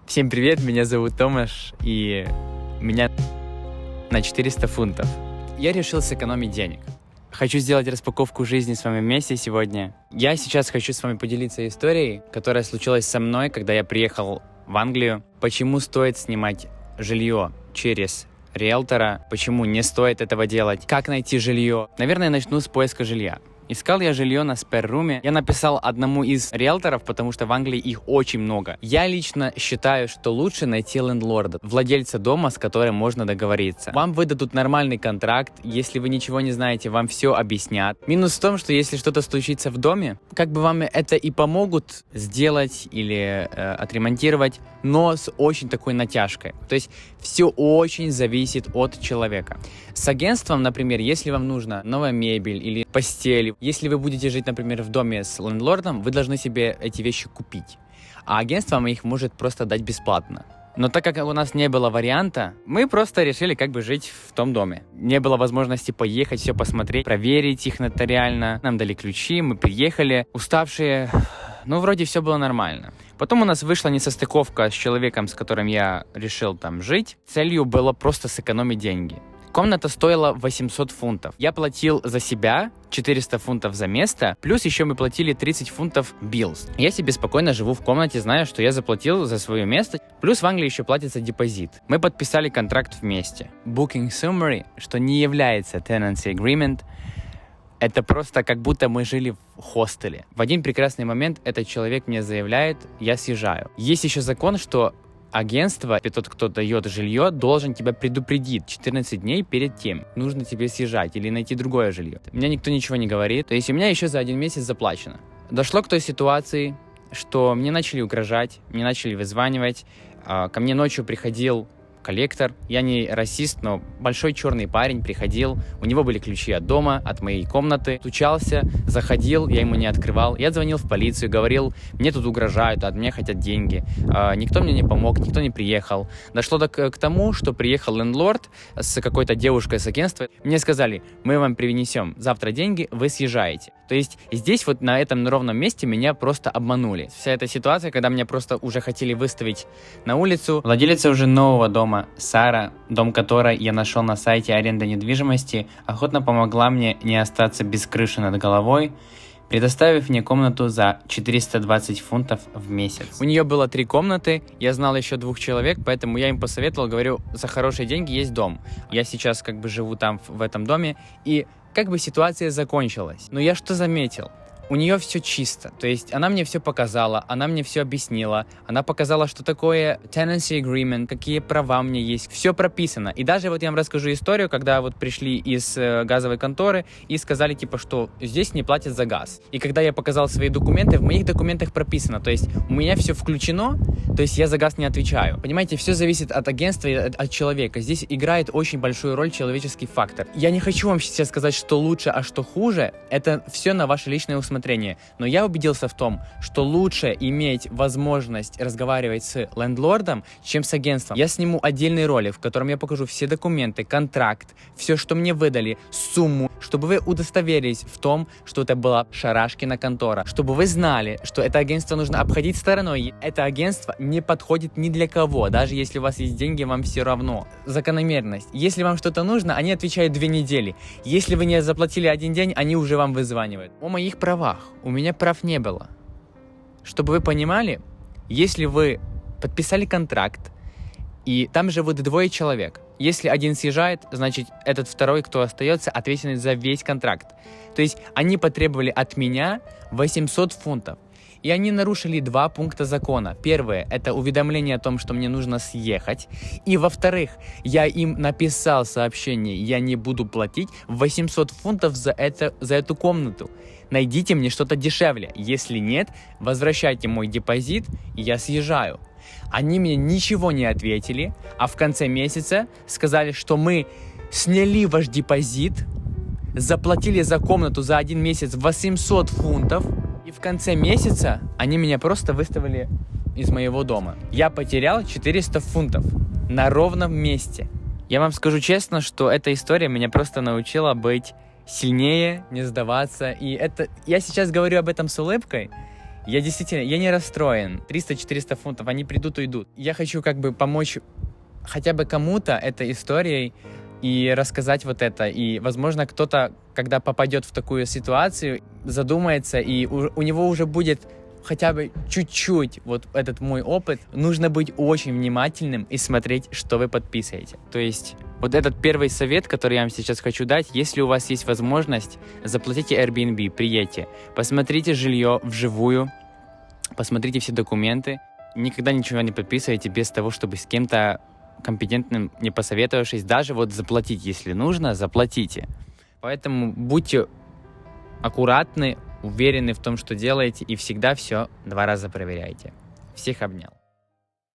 Всем привет, меня зовут Томаш, и меня на 400 фунтов. Я решил сэкономить денег. Хочу сделать распаковку жизни с вами вместе сегодня. Я сейчас хочу с вами поделиться историей, которая случилась со мной, когда я приехал в Англию. Почему стоит снимать жилье через риэлтора, почему не стоит этого делать, как найти жилье. Наверное, начну с поиска жилья. Искал я жилье на Spare-Room. Я написал одному из риэлторов, потому что в Англии их очень много. Я лично считаю, что лучше найти лендлорда, владельца дома, с которым можно договориться. Вам выдадут нормальный контракт, если вы ничего не знаете, вам все объяснят. Минус в том, что если что-то случится в доме, как бы вам это и помогут сделать или отремонтировать, но с очень такой натяжкой. То есть все очень зависит от человека. С агентством, например, если вам нужна новая мебель или постель, если вы будете жить, например, в доме с лендлордом, вы должны себе эти вещи купить. А агентство вам их может просто дать бесплатно. Но так как у нас не было варианта, мы просто решили как бы жить в том доме. Не было возможности поехать, все посмотреть, проверить их нотариально. Нам дали ключи, мы приехали, уставшие. Ну, вроде все было нормально. Потом у нас вышла несостыковка с человеком, с которым я решил там жить. Целью было просто сэкономить деньги. Комната стоила 800 фунтов. Я платил за себя 400 фунтов за место, плюс еще мы платили 30 фунтов bills. Я себе спокойно живу в комнате, зная, что я заплатил за свое место. Плюс в Англии еще платится депозит. Мы подписали контракт вместе. Booking summary, что не является tenancy agreement, это просто как будто мы жили в хостеле. В один прекрасный момент этот человек мне заявляет, я съезжаю. Есть еще закон, что агентство, тот, кто дает жилье, должен тебя предупредить 14 дней перед тем. Нужно тебе съезжать или найти другое жилье. Мне никто ничего не говорит. То есть у меня еще за 1 месяц заплачено. Дошло к той ситуации, что мне начали угрожать, мне начали вызванивать. Ко мне ночью приходил коллектор. Я не расист, но большой черный парень приходил. У него были ключи от дома, от моей комнаты. Стучался, заходил, я ему не открывал. Я звонил в полицию, говорил, мне тут угрожают, от меня хотят деньги. Никто мне не помог, никто не приехал. Дошло к тому, что приехал лендлорд с какой-то девушкой с агентства. Мне сказали, мы вам принесем завтра деньги, вы съезжаете. То есть здесь вот на этом ровном месте меня просто обманули. Вся эта ситуация, когда меня просто уже хотели выставить на улицу. Владелица уже нового дома, Сара, дом которой я нашел на сайте аренды недвижимости, охотно помогла мне не остаться без крыши над головой, предоставив мне комнату за 420 фунтов в месяц. У нее было 3 комнаты, я знал еще 2 человек, поэтому я им посоветовал, говорю, за хорошие деньги есть дом. Я сейчас как бы живу там, в этом доме, и как бы ситуация закончилась. Но я что заметил? У нее все чисто, то есть она мне все показала, она мне все объяснила, она показала, что такое tenancy agreement, какие права у меня есть, все прописано. И даже вот я вам расскажу историю, когда вот пришли из газовой конторы и сказали типа, что здесь не платят за газ. И когда я показал свои документы, в моих документах прописано, то есть у меня все включено, то есть я за газ не отвечаю. Понимаете, все зависит от агентства и от человека. Здесь играет очень большую роль человеческий фактор. Я не хочу вам сейчас сказать, что лучше, а что хуже, это все на ваше личное усмотрение. Но я убедился в том, что лучше иметь возможность разговаривать с лендлордом, чем с агентством. Я сниму отдельный ролик, в котором я покажу все документы, контракт, все, что мне выдали, сумму, чтобы вы удостоверились в том, что это была шарашкина контора, чтобы вы знали, что это агентство нужно обходить стороной. Это агентство не подходит ни для кого, даже если у вас есть деньги, вам все равно. Закономерность. Если вам что-то нужно, они отвечают 2 недели. Если вы не заплатили 1 день, они уже вам вызванивают. О моих правах. У меня прав не было. Чтобы вы понимали, если вы подписали контракт, и там живут 2 человек, если один съезжает, значит этот второй, кто остается, ответственен за весь контракт. То есть они потребовали от меня 800 фунтов. И они нарушили 2 пункта закона. Первое, это уведомление о том, что мне нужно съехать. И во-вторых, я им написал сообщение, я не буду платить 800 фунтов за эту комнату. Найдите мне что-то дешевле. Если нет, возвращайте мой депозит, и я съезжаю. Они мне ничего не ответили, а в конце месяца сказали, что мы сняли ваш депозит, заплатили за комнату за 1 месяц 800 фунтов, и в конце месяца они меня просто выставили из моего дома. Я потерял 400 фунтов на ровном месте. Я вам скажу честно, что эта история меня просто научила быть сильнее, не сдаваться. И это я сейчас говорю об этом с улыбкой. Я действительно, я не расстроен. 300-400 фунтов, они придут, уйдут. Я хочу как бы помочь хотя бы кому-то этой историей и рассказать вот это. И, возможно, кто-то, когда попадет в такую ситуацию, задумается, и у него уже будет хотя бы чуть-чуть вот этот мой опыт. Нужно быть очень внимательным и смотреть, что вы подписываете. То есть вот этот первый совет, который я вам сейчас хочу дать: если у вас есть возможность, заплатите Airbnb, приедьте, посмотрите жилье вживую, посмотрите все документы. Никогда ничего не подписывайте без того, чтобы с кем-то компетентным не посоветовавшись. Даже вот заплатить, если нужно, заплатите. Поэтому будьте аккуратны, уверены в том, что делаете, и всегда все 2 раза проверяйте. Всех обнял.